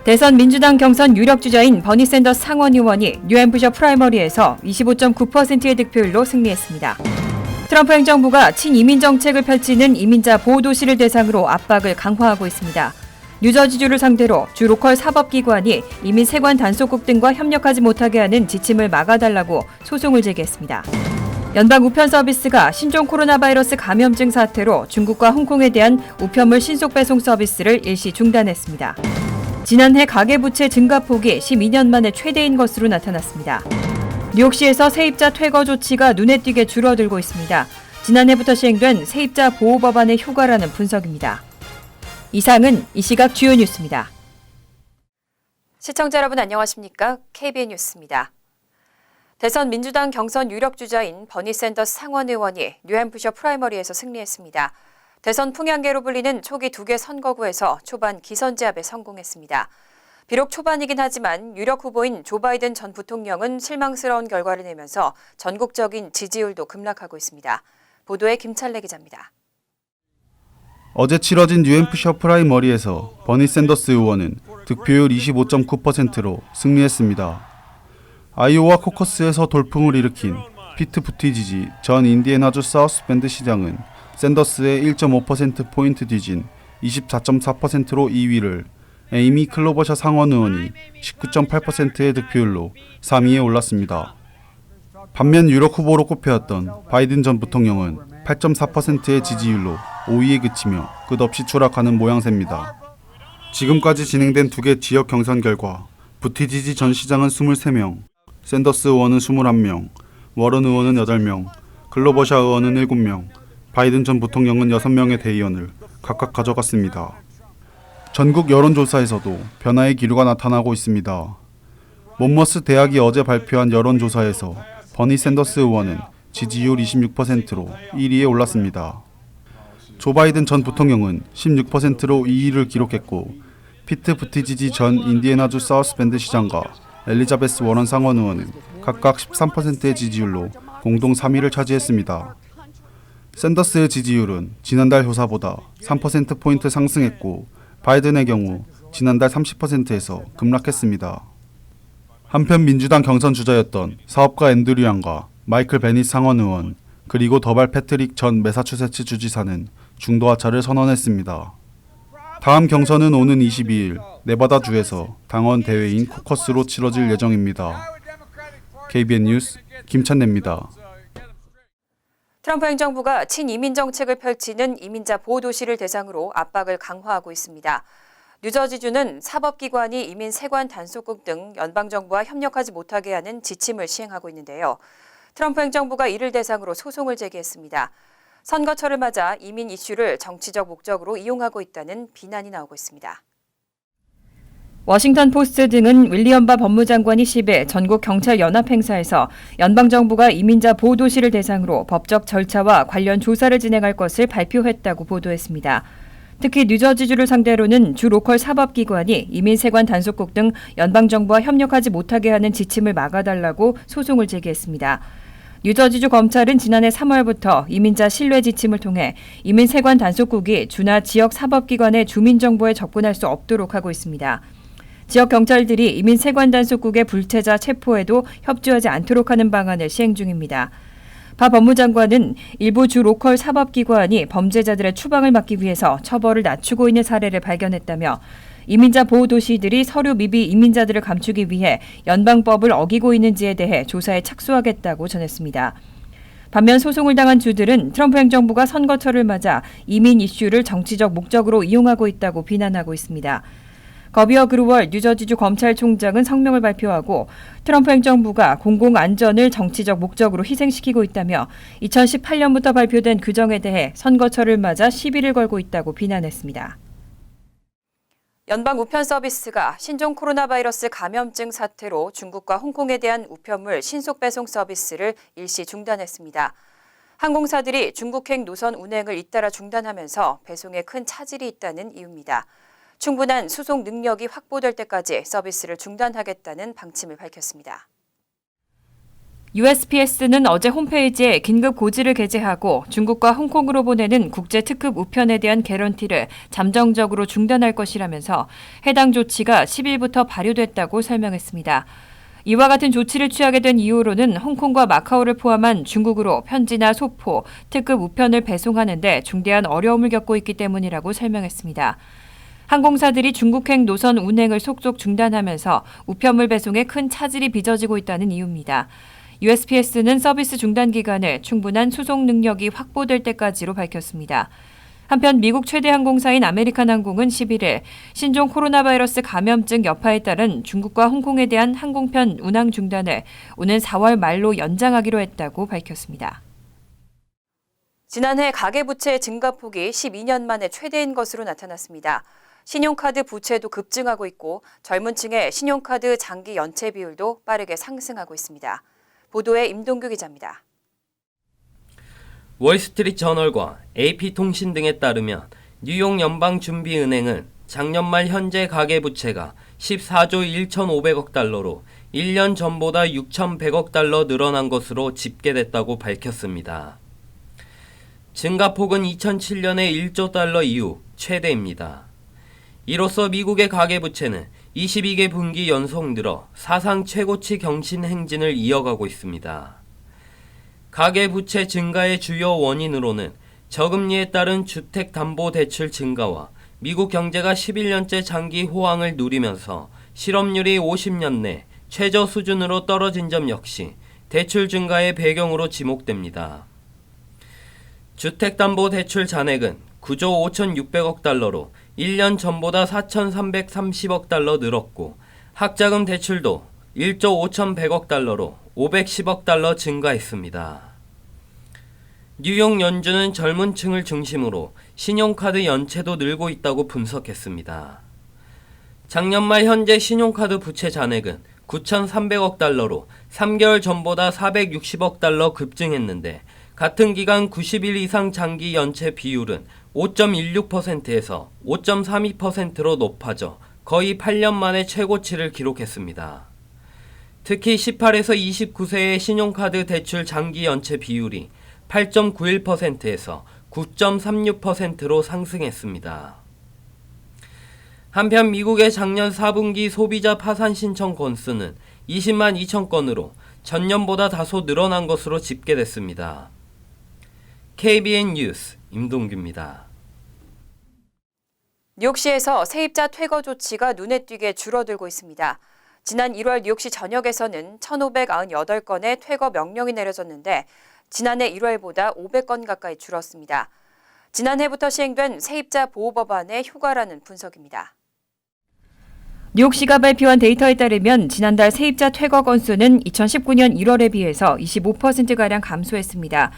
대선 민주당 경선 유력 주자인 버니 샌더스 상원 의원이 뉴햄프셔 프라이머리에서 25.9%의 득표율로 승리했습니다. 트럼프 행정부가 친이민 정책을 펼치는 이민자 보호도시를 대상으로 압박을 강화하고 있습니다. 뉴저지주를 상대로 주 로컬 사법기관이 이민 세관 단속국 등과 협력하지 못하게 하는 지침을 막아달라고 소송을 제기했습니다. 연방 우편 서비스가 신종 코로나 바이러스 감염증 사태로 중국과 홍콩에 대한 우편물 신속 배송 서비스를 일시 중단했습니다. 지난해 가계부채 증가폭이 12년 만에 최대인 것으로 나타났습니다. 뉴욕시에서 세입자 퇴거 조치가 눈에 띄게 줄어들고 있습니다. 지난해부터 시행된 세입자 보호 법안의 효과라는 분석입니다. 이상은 이 시각 주요 뉴스입니다. 시청자 여러분 안녕하십니까? KBN 뉴스입니다. 대선 민주당 경선 유력 주자인 버니 샌더스 상원 의원이 뉴햄프셔 프라이머리에서 승리했습니다. 대선 풍향계로 불리는 초기 2개 선거구에서 초반 기선제압에 성공했습니다. 비록 초반이긴 하지만 유력 후보인 조 바이든 전 부통령은 실망스러운 결과를 내면서 전국적인 지지율도 급락하고 있습니다. 보도에 김찬래 기자입니다. 어제 치러진 뉴햄프셔 프라이머리에서 버니 샌더스 의원은 득표율 25.9%로 승리했습니다. 아이오와 코커스에서 돌풍을 일으킨 피트 부티지지 전 인디애나주 사우스 밴드 시장은 샌더스의 1.5%포인트 뒤진 24.4%로 2위를, 에이미 클로버셔 상원 의원이 19.8%의 득표율로 3위에 올랐습니다. 반면 유력 후보로 꼽혀왔던 바이든 전 부통령은 8.4%의 지지율로 5위에 그치며 끝없이 추락하는 모양새입니다. 지금까지 진행된 2개 지역 경선 결과 부티지지 전 시장은 23명, 샌더스 의원은 21명, 워런 의원은 8명, 클로버셔 의원은 7명, 바이든 전 부통령은 6명의 대의원을 각각 가져갔습니다. 전국 여론조사에서도 변화의 기류가 나타나고 있습니다. 몬머스 대학이 어제 발표한 여론조사에서 버니 샌더스 의원은 지지율 26%로 1위에 올랐습니다. 조 바이든 전 부통령은 16%로 2위를 기록했고, 피트 부티지지 전 인디애나주 사우스 밴드 시장과 엘리자베스 워런 상원 의원은 각각 13%의 지지율로 공동 3위를 차지했습니다. 샌더스의 지지율은 지난달 조사보다 3%포인트 상승했고, 바이든의 경우 지난달 30%에서 급락했습니다. 한편 민주당 경선 주자였던 사업가 앤드류 양과 마이클 베니 상원 의원, 그리고 더발 패트릭 전 매사추세츠 주지사는 중도하차를 선언했습니다. 다음 경선은 오는 22일 네바다주에서 당원 대회인 코커스로 치러질 예정입니다. KBN 뉴스 김찬래입니다. 트럼프 행정부가 친이민 정책을 펼치는 이민자 보호도시를 대상으로 압박을 강화하고 있습니다. 뉴저지주는 사법기관이 이민 세관 단속국 등 연방정부와 협력하지 못하게 하는 지침을 시행하고 있는데요. 트럼프 행정부가 이를 대상으로 소송을 제기했습니다. 선거철을 맞아 이민 이슈를 정치적 목적으로 이용하고 있다는 비난이 나오고 있습니다. 워싱턴 포스트 등은 윌리엄 바 법무장관이 10일 전국 경찰 연합 행사에서 연방정부가 이민자 보호도시를 대상으로 법적 절차와 관련 조사를 진행할 것을 발표했다고 보도했습니다. 특히 뉴저지주를 상대로는 주 로컬 사법기관이 이민세관 단속국 등 연방정부와 협력하지 못하게 하는 지침을 막아달라고 소송을 제기했습니다. 뉴저지주 검찰은 지난해 3월부터 이민자 신뢰 지침을 통해 이민세관 단속국이 주나 지역 사법기관의 주민정보에 접근할 수 없도록 하고 있습니다. 지역 경찰들이 이민 세관 단속국의 불체자 체포에도 협조하지 않도록 하는 방안을 시행 중입니다. 바 법무장관은 일부 주 로컬 사법기관이 범죄자들의 추방을 막기 위해서 처벌을 낮추고 있는 사례를 발견했다며 이민자 보호도시들이 서류 미비 이민자들을 감추기 위해 연방법을 어기고 있는지에 대해 조사에 착수하겠다고 전했습니다. 반면 소송을 당한 주들은 트럼프 행정부가 선거철을 맞아 이민 이슈를 정치적 목적으로 이용하고 있다고 비난하고 있습니다. 거비어 그루월 뉴저지주 검찰총장은 성명을 발표하고 트럼프 행정부가 공공안전을 정치적 목적으로 희생시키고 있다며 2018년부터 발표된 규정에 대해 선거철을 맞아 시비를 걸고 있다고 비난했습니다. 연방 우편 서비스가 신종 코로나 바이러스 감염증 사태로 중국과 홍콩에 대한 우편물 신속 배송 서비스를 일시 중단했습니다. 항공사들이 중국행 노선 운행을 잇따라 중단하면서 배송에 큰 차질이 있다는 이유입니다. 충분한 수송 능력이 확보될 때까지 서비스를 중단하겠다는 방침을 밝혔습니다. USPS는 어제 홈페이지에 긴급 고지를 게재하고 중국과 홍콩으로 보내는 국제 특급 우편에 대한 개런티를 잠정적으로 중단할 것이라면서 해당 조치가 10일부터 발효됐다고 설명했습니다. 이와 같은 조치를 취하게 된 이유로는 홍콩과 마카오를 포함한 중국으로 편지나 소포, 특급 우편을 배송하는 데 중대한 어려움을 겪고 있기 때문이라고 설명했습니다. 항공사들이 중국행 노선 운행을 속속 중단하면서 우편물 배송에 큰 차질이 빚어지고 있다는 이유입니다. USPS는 서비스 중단 기간을 충분한 수송 능력이 확보될 때까지로 밝혔습니다. 한편 미국 최대 항공사인 아메리칸 항공은 11일 신종 코로나 바이러스 감염증 여파에 따른 중국과 홍콩에 대한 항공편 운항 중단을 오는 4월 말로 연장하기로 했다고 밝혔습니다. 지난해 가계부채 증가폭이 12년 만에 최대인 것으로 나타났습니다. 신용카드 부채도 급증하고 있고 젊은 층의 신용카드 장기 연체 비율도 빠르게 상승하고 있습니다. 보도에 임동규 기자입니다. 월스트리트 저널과 AP통신 등에 따르면 뉴욕 연방준비은행은 작년 말 현재 가계부채가 14조 1,500억 달러로 1년 전보다 6,100억 달러 늘어난 것으로 집계됐다고 밝혔습니다. 증가폭은 2007년의 1조 달러 이후 최대입니다. 이로써 미국의 가계부채는 22개 분기 연속 늘어 사상 최고치 경신 행진을 이어가고 있습니다. 가계부채 증가의 주요 원인으로는 저금리에 따른 주택담보대출 증가와 미국 경제가 11년째 장기 호황을 누리면서 실업률이 50년 내 최저 수준으로 떨어진 점 역시 대출 증가의 배경으로 지목됩니다. 주택담보대출 잔액은 9조 5,600억 달러로 1년 전보다 4,330억 달러 늘었고 학자금 대출도 1조 5,100억 달러로 510억 달러 증가했습니다. 뉴욕 연준은 젊은 층을 중심으로 신용카드 연체도 늘고 있다고 분석했습니다. 작년 말 현재 신용카드 부채 잔액은 9,300억 달러로 3개월 전보다 460억 달러 급증했는데 같은 기간 90일 이상 장기 연체 비율은 5.16%에서 5.32%로 높아져 거의 8년 만에 최고치를 기록했습니다. 특히 18에서 29세의 신용카드 대출 장기 연체 비율이 8.91%에서 9.36%로 상승했습니다. 한편 미국의 작년 4분기 소비자 파산 신청 건수는 20만 2천 건으로 전년보다 다소 늘어난 것으로 집계됐습니다. KBN 뉴스 임동규입니다. 뉴욕시에서 세입자 퇴거 조치가 눈에 띄게 줄어들고 있습니다. 지난 1월 뉴욕시 전역에서는 1,598건의 퇴거 명령이 내려졌는데 지난해 1월보다 500건 가까이 줄었습니다. 지난해부터 시행된 세입자 보호 법안의 효과라는 분석입니다. 뉴욕시가 발표한 데이터에 따르면 지난달 세입자 퇴거 건수는 2019년 1월에 비해서 25%가량 감소했습니다.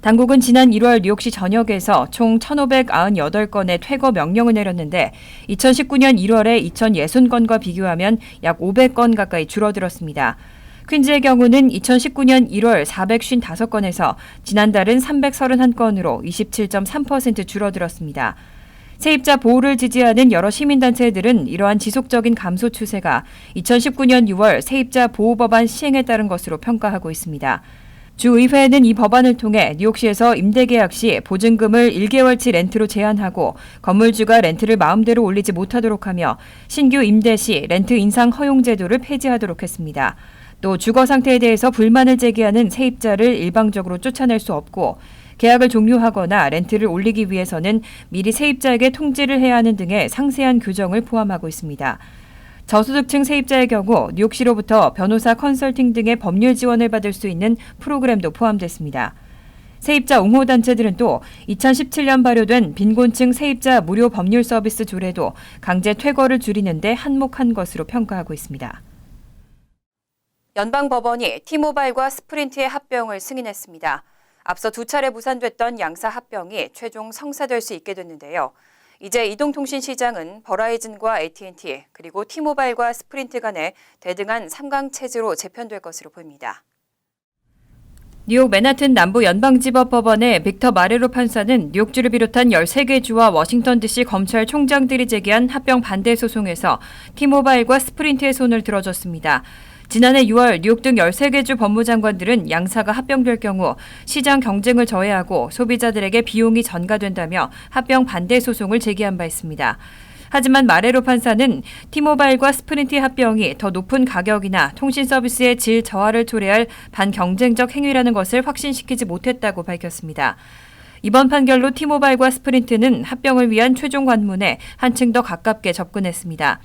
당국은 지난 1월 뉴욕시 전역에서 총 1,598건의 퇴거 명령을 내렸는데 2019년 1월에 2,060건과 비교하면 약 500건 가까이 줄어들었습니다. 퀸즈의 경우는 2019년 1월 455건에서 지난달은 331건으로 27.3% 줄어들었습니다. 세입자 보호를 지지하는 여러 시민단체들은 이러한 지속적인 감소 추세가 2019년 6월 세입자 보호법안 시행에 따른 것으로 평가하고 있습니다. 주의회는 이 법안을 통해 뉴욕시에서 임대계약 시 보증금을 1개월치 렌트로 제한하고 건물주가 렌트를 마음대로 올리지 못하도록 하며 신규 임대 시 렌트 인상 허용 제도를 폐지하도록 했습니다. 또 주거 상태에 대해서 불만을 제기하는 세입자를 일방적으로 쫓아낼 수 없고 계약을 종료하거나 렌트를 올리기 위해서는 미리 세입자에게 통지를 해야 하는 등의 상세한 규정을 포함하고 있습니다. 저소득층 세입자의 경우 뉴욕시로부터 변호사 컨설팅 등의 법률 지원을 받을 수 있는 프로그램도 포함됐습니다. 세입자 옹호단체들은 또 2017년 발효된 빈곤층 세입자 무료 법률 서비스 조례도 강제 퇴거를 줄이는 데 한몫한 것으로 평가하고 있습니다. 연방법원이 T모바일과 스프린트의 합병을 승인했습니다. 앞서 두 차례 무산됐던 양사 합병이 최종 성사될 수 있게 됐는데요. 이제 이동통신 시장은 버라이즌과 AT&T 그리고 T모바일과 스프린트 간의 대등한 3강 체제로 재편될 것으로 보입니다. 뉴욕 맨하튼 남부 연방지법법원의 빅터 마레로 판사는 뉴욕주를 비롯한 13개 주와 워싱턴 DC 검찰총장들이 제기한 합병 반대 소송에서 T모바일과 스프린트의 손을 들어줬습니다. 지난해 6월 뉴욕 등 13개 주 법무장관들은 양사가 합병될 경우 시장 경쟁을 저해하고 소비자들에게 비용이 전가된다며 합병 반대 소송을 제기한 바 있습니다. 하지만 마레로 판사는 티모바일과 스프린트의 합병이 더 높은 가격이나 통신 서비스의 질 저하를 초래할 반경쟁적 행위라는 것을 확신시키지 못했다고 밝혔습니다. 이번 판결로 티모바일과 스프린트는 합병을 위한 최종 관문에 한층 더 가깝게 접근했습니다.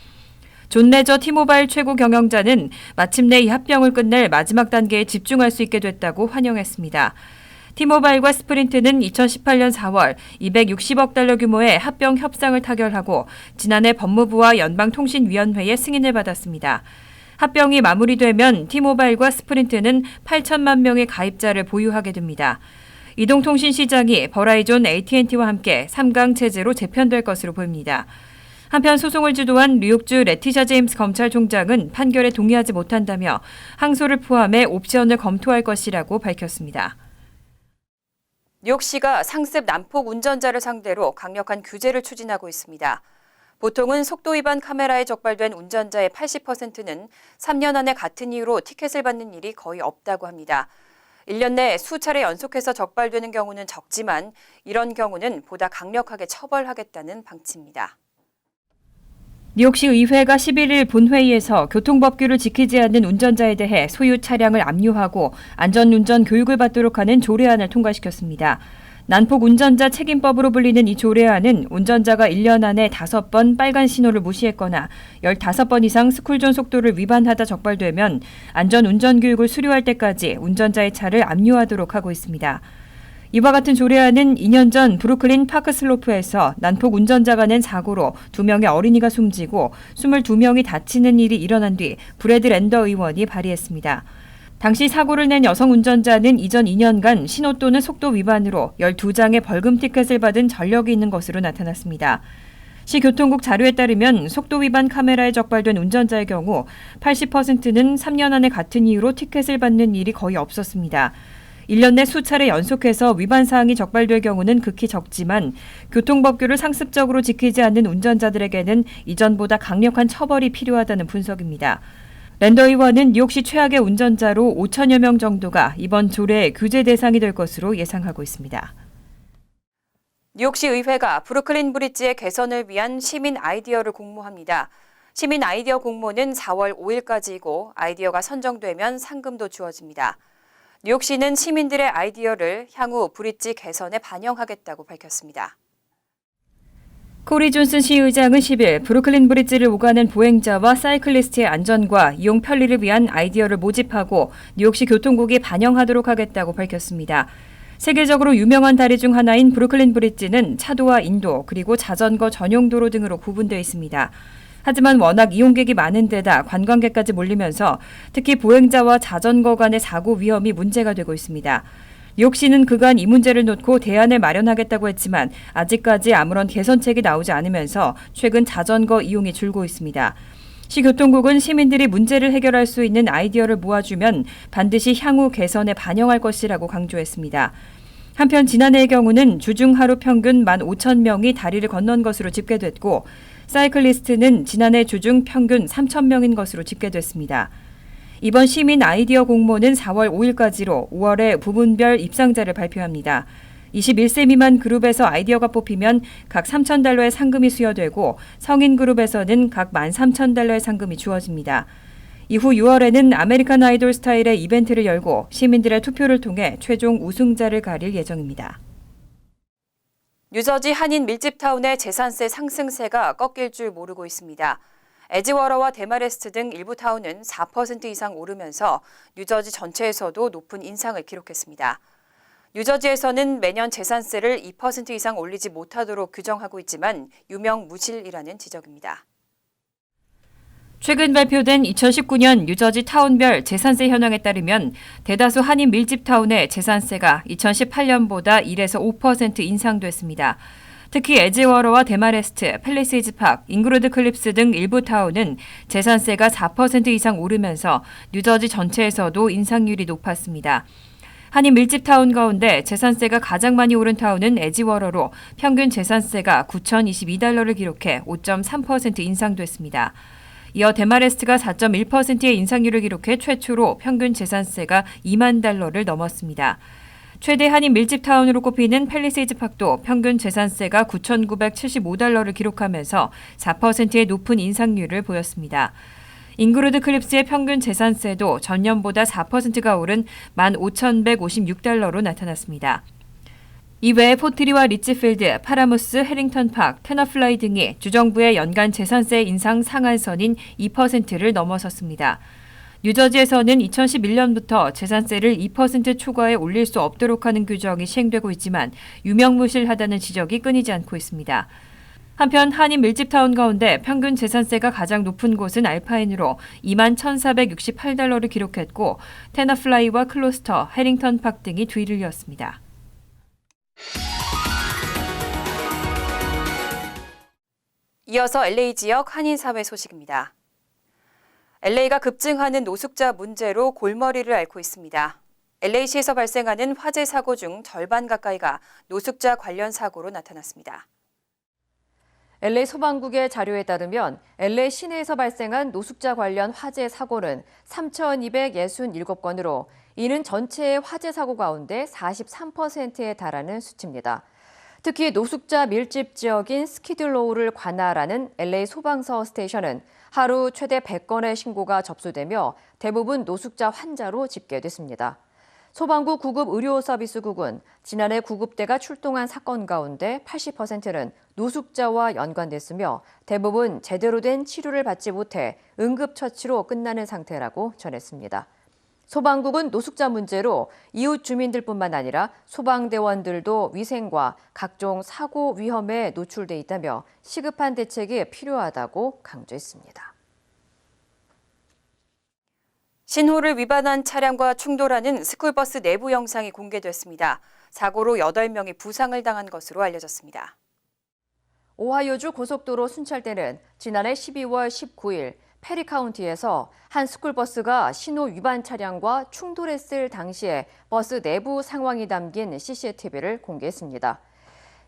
존 레저 티모바일 최고 경영자는 마침내 이 합병을 끝낼 마지막 단계에 집중할 수 있게 됐다고 환영했습니다. 티모바일과 스프린트는 2018년 4월 260억 달러 규모의 합병 협상을 타결하고 지난해 법무부와 연방통신위원회의 승인을 받았습니다. 합병이 마무리되면 티모바일과 스프린트는 8천만 명의 가입자를 보유하게 됩니다. 이동통신 시장이 버라이존 AT&T와 함께 3강 체제로 재편될 것으로 보입니다. 한편 소송을 주도한 뉴욕주 레티샤 제임스 검찰총장은 판결에 동의하지 못한다며 항소를 포함해 옵션을 검토할 것이라고 밝혔습니다. 뉴욕시가 상습 난폭 운전자를 상대로 강력한 규제를 추진하고 있습니다. 보통은 속도 위반 카메라에 적발된 운전자의 80%는 3년 안에 같은 이유로 티켓을 받는 일이 거의 없다고 합니다. 1년 내 수차례 연속해서 적발되는 경우는 적지만 이런 경우는 보다 강력하게 처벌하겠다는 방침입니다. 뉴욕시 의회가 11일 본회의에서 교통법규를 지키지 않는 운전자에 대해 소유 차량을 압류하고 안전운전 교육을 받도록 하는 조례안을 통과시켰습니다. 난폭 운전자 책임법으로 불리는 이 조례안은 운전자가 1년 안에 5번 빨간 신호를 무시했거나 15번 이상 스쿨존 속도를 위반하다 적발되면 안전운전 교육을 수료할 때까지 운전자의 차를 압류하도록 하고 있습니다. 이와 같은 조례안은 2년 전 브루클린 파크슬로프에서 난폭 운전자가 낸 사고로 2명의 어린이가 숨지고 22명이 다치는 일이 일어난 뒤 브래드 랜더 의원이 발의했습니다. 당시 사고를 낸 여성 운전자는 이전 2년간 신호 또는 속도 위반으로 12장의 벌금 티켓을 받은 전력이 있는 것으로 나타났습니다. 시 교통국 자료에 따르면 속도 위반 카메라에 적발된 운전자의 경우 80%는 3년 안에 같은 이유로 티켓을 받는 일이 거의 없었습니다. 1년 내 수차례 연속해서 위반 사항이 적발될 경우는 극히 적지만 교통법규를 상습적으로 지키지 않는 운전자들에게는 이전보다 강력한 처벌이 필요하다는 분석입니다. 랜더 의원은 뉴욕시 최악의 운전자로 5천여 명 정도가 이번 조례의 규제 대상이 될 것으로 예상하고 있습니다. 뉴욕시 의회가 브루클린 브리지의 개선을 위한 시민 아이디어를 공모합니다. 시민 아이디어 공모는 4월 5일까지이고 아이디어가 선정되면 상금도 주어집니다. 뉴욕시는 시민들의 아이디어를 향후 브릿지 개선에 반영하겠다고 밝혔습니다. 코리 존슨 시의장은 10일 브루클린 브릿지를 오가는 보행자와 사이클리스트의 안전과 이용 편리를 위한 아이디어를 모집하고 뉴욕시 교통국이 반영하도록 하겠다고 밝혔습니다. 세계적으로 유명한 다리 중 하나인 브루클린 브릿지는 차도와 인도 그리고 자전거 전용 도로 등으로 구분되어 있습니다. 하지만 워낙 이용객이 많은 데다 관광객까지 몰리면서 특히 보행자와 자전거 간의 사고 위험이 문제가 되고 있습니다. 뉴욕시는 그간 이 문제를 놓고 대안을 마련하겠다고 했지만 아직까지 아무런 개선책이 나오지 않으면서 최근 자전거 이용이 줄고 있습니다. 시 교통국은 시민들이 문제를 해결할 수 있는 아이디어를 모아주면 반드시 향후 개선에 반영할 것이라고 강조했습니다. 한편 지난해의 경우는 주중 하루 평균 15,000명이 다리를 건넌 것으로 집계됐고 사이클리스트는 지난해 주중 평균 3,000명인 것으로 집계됐습니다. 이번 시민 아이디어 공모는 4월 5일까지로 5월에 부분별 입상자를 발표합니다. 21세 미만 그룹에서 아이디어가 뽑히면 각 3,000달러의 상금이 수여되고 성인 그룹에서는 각 13,000달러의 상금이 주어집니다. 이후 6월에는 아메리칸 아이돌 스타일의 이벤트를 열고 시민들의 투표를 통해 최종 우승자를 가릴 예정입니다. 뉴저지 한인 밀집타운의 재산세 상승세가 꺾일 줄 모르고 있습니다. 에지워러와 데마레스트 등 일부 타운은 4% 이상 오르면서 뉴저지 전체에서도 높은 인상을 기록했습니다. 뉴저지에서는 매년 재산세를 2% 이상 올리지 못하도록 규정하고 있지만 유명무실이라는 지적입니다. 최근 발표된 2019년 뉴저지 타운별 재산세 현황에 따르면 대다수 한인 밀집타운의 재산세가 2018년보다 1에서 5% 인상됐습니다. 특히 에지워러와 데마레스트, 팰리세이즈 팍, 잉그루드 클립스 등 일부 타운은 재산세가 4% 이상 오르면서 뉴저지 전체에서도 인상률이 높았습니다. 한인 밀집타운 가운데 재산세가 가장 많이 오른 타운은 에지워러로 평균 재산세가 $9,022를 기록해 5.3% 인상됐습니다. 이어 데마레스트가 4.1%의 인상률을 기록해 최초로 평균 재산세가 2만 달러를 넘었습니다. 최대 한인 밀집타운으로 꼽히는 팰리세이즈 팍도 평균 재산세가 9,975달러를 기록하면서 4%의 높은 인상률을 보였습니다. 잉그루드 클립스의 평균 재산세도 전년보다 4%가 오른 15,156달러로 나타났습니다. 이외에 포트리와 리치필드, 파라무스, 해링턴팍, 테너플라이 등이 주정부의 연간 재산세 인상 상한선인 2%를 넘어섰습니다. 뉴저지에서는 2011년부터 재산세를 2% 초과에 올릴 수 없도록 하는 규정이 시행되고 있지만 유명무실하다는 지적이 끊이지 않고 있습니다. 한편 한인 밀집타운 가운데 평균 재산세가 가장 높은 곳은 알파인으로 21,468달러를 기록했고 테너플라이와 클로스터, 해링턴팍 등이 뒤를 이었습니다. 이어서 LA 지역 한인사회 소식입니다. LA가 급증하는 노숙자 문제로 골머리를 앓고 있습니다. LA시에서 발생하는 화재 사고 중 절반 가까이가 노숙자 관련 사고로 나타났습니다. LA 소방국의 자료에 따르면 LA 시내에서 발생한 노숙자 관련 화재 사고는 3,267건으로 이는 전체의 화재 사고 가운데 43%에 달하는 수치입니다. 특히 노숙자 밀집 지역인 스키들로우를 관할하는 LA 소방서 스테이션은 하루 최대 100건의 신고가 접수되며 대부분 노숙자 환자로 집계됐습니다. 소방부 구급 의료 서비스국은 지난해 구급대가 출동한 사건 가운데 80%는 노숙자와 연관됐으며 대부분 제대로 된 치료를 받지 못해 응급처치로 끝나는 상태라고 전했습니다. 소방국은 노숙자 문제로 이웃 주민들뿐만 아니라 소방대원들도 위생과 각종 사고 위험에 노출돼 있다며 시급한 대책이 필요하다고 강조했습니다. 신호를 위반한 차량과 충돌하는 스쿨버스 내부 영상이 공개됐습니다. 사고로 8명이 부상을 당한 것으로 알려졌습니다. 오하이오주 고속도로 순찰대는 지난해 12월 19일 페리 카운티에서 한 스쿨버스가 신호 위반 차량과 충돌했을 당시에 버스 내부 상황이 담긴 CCTV를 공개했습니다.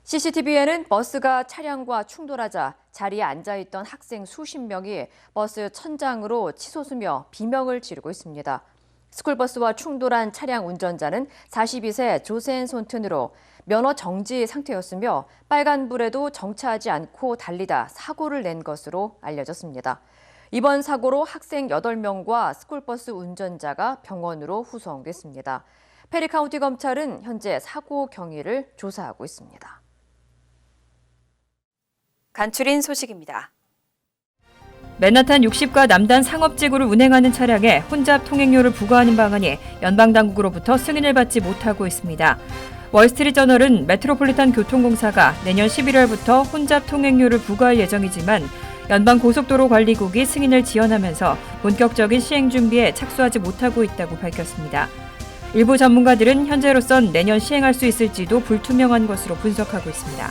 CCTV에는 버스가 차량과 충돌하자 자리에 앉아있던 학생 수십 명이 버스 천장으로 치솟으며 비명을 지르고 있습니다. 스쿨버스와 충돌한 차량 운전자는 42세 조세인 손튼으로 면허 정지 상태였으며 빨간불에도 정차하지 않고 달리다 사고를 낸 것으로 알려졌습니다. 이번 사고로 학생 8명과 스쿨버스 운전자가 병원으로 후송됐습니다. 페리 카운티 검찰은 현재 사고 경위를 조사하고 있습니다. 간추린 소식입니다. 맨하탄 60가 남단 상업지구를 운행하는 차량에 혼잡 통행료를 부과하는 방안이 연방당국으로부터 승인을 받지 못하고 있습니다. 월스트리트저널은 메트로폴리탄 교통공사가 내년 11월부터 혼잡 통행료를 부과할 예정이지만 연방고속도로관리국이 승인을 지연하면서 본격적인 시행 준비에 착수하지 못하고 있다고 밝혔습니다. 일부 전문가들은 현재로선 내년 시행할 수 있을지도 불투명한 것으로 분석하고 있습니다.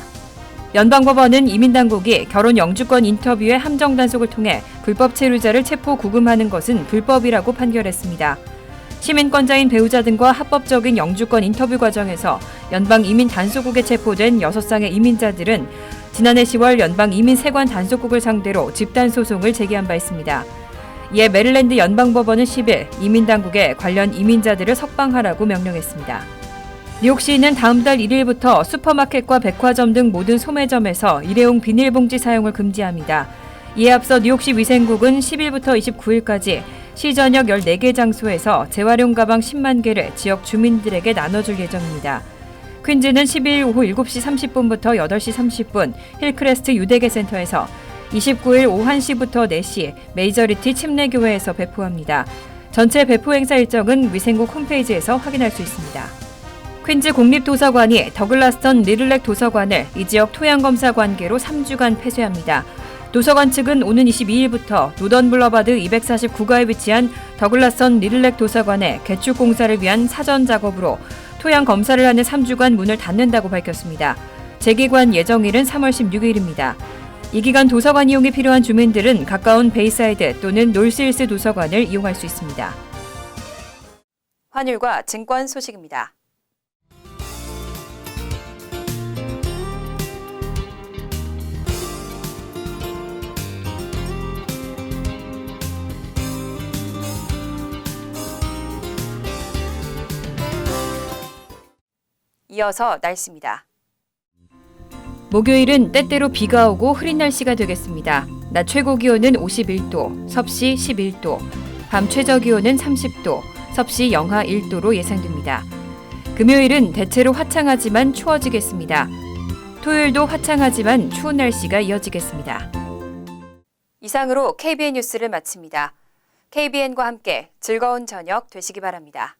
연방법원은 이민당국이 결혼 영주권 인터뷰의 함정 단속을 통해 불법 체류자를 체포 구금하는 것은 불법이라고 판결했습니다. 시민권자인 배우자 등과 합법적인 영주권 인터뷰 과정에서 연방 이민 단속국에 체포된 6쌍의 이민자들은 지난해 10월 연방 이민 세관 단속국을 상대로 집단 소송을 제기한 바 있습니다. 이에 메릴랜드 연방법원은 10일 이민당국에 관련 이민자들을 석방하라고 명령했습니다. 뉴욕시는 다음 달 1일부터 슈퍼마켓과 백화점 등 모든 소매점에서 일회용 비닐봉지 사용을 금지합니다. 이에 앞서 뉴욕시 위생국은 10일부터 29일까지 시 전역 14개 장소에서 재활용 가방 10만 개를 지역 주민들에게 나눠줄 예정입니다. 퀸즈는 12일 오후 7시 30분부터 8시 30분 힐크레스트 유대계 센터에서 29일 오후 1시부터 4시 메이저리티 침례교회에서 배포합니다. 전체 배포 행사 일정은 위생국 홈페이지에서 확인할 수 있습니다. 퀸즈 공립도서관이 더글라스턴 리들렉 도서관을 이 지역 토양검사 관계로 3주간 폐쇄합니다. 도서관 측은 오는 22일부터 노던 블러바드 249가에 위치한 더글라스턴 리들렉 도서관의 개축 공사를 위한 사전 작업으로 토양 검사를 하는 3주간 문을 닫는다고 밝혔습니다. 재개관 예정일은 3월 16일입니다. 이 기간 도서관 이용이 필요한 주민들은 가까운 베이사이드 또는 놀스힐스 도서관을 이용할 수 있습니다. 환율과 증권 소식입니다. 이어서 날씨입니다. 목요일은 때때로 비가 오고 흐린 날씨가 되겠습니다. 낮 최고 기온은 51도, 섭씨 11도, 밤 최저 기온은 30도, 섭씨 영하 1도로 예상됩니다. 금요일은 대체로 화창하지만 추워지겠습니다. 토요일도 화창하지만 추운 날씨가 이어지겠습니다. 이상으로 KBN 뉴스를 마칩니다. KBN과 함께 즐거운 저녁 되시기 바랍니다.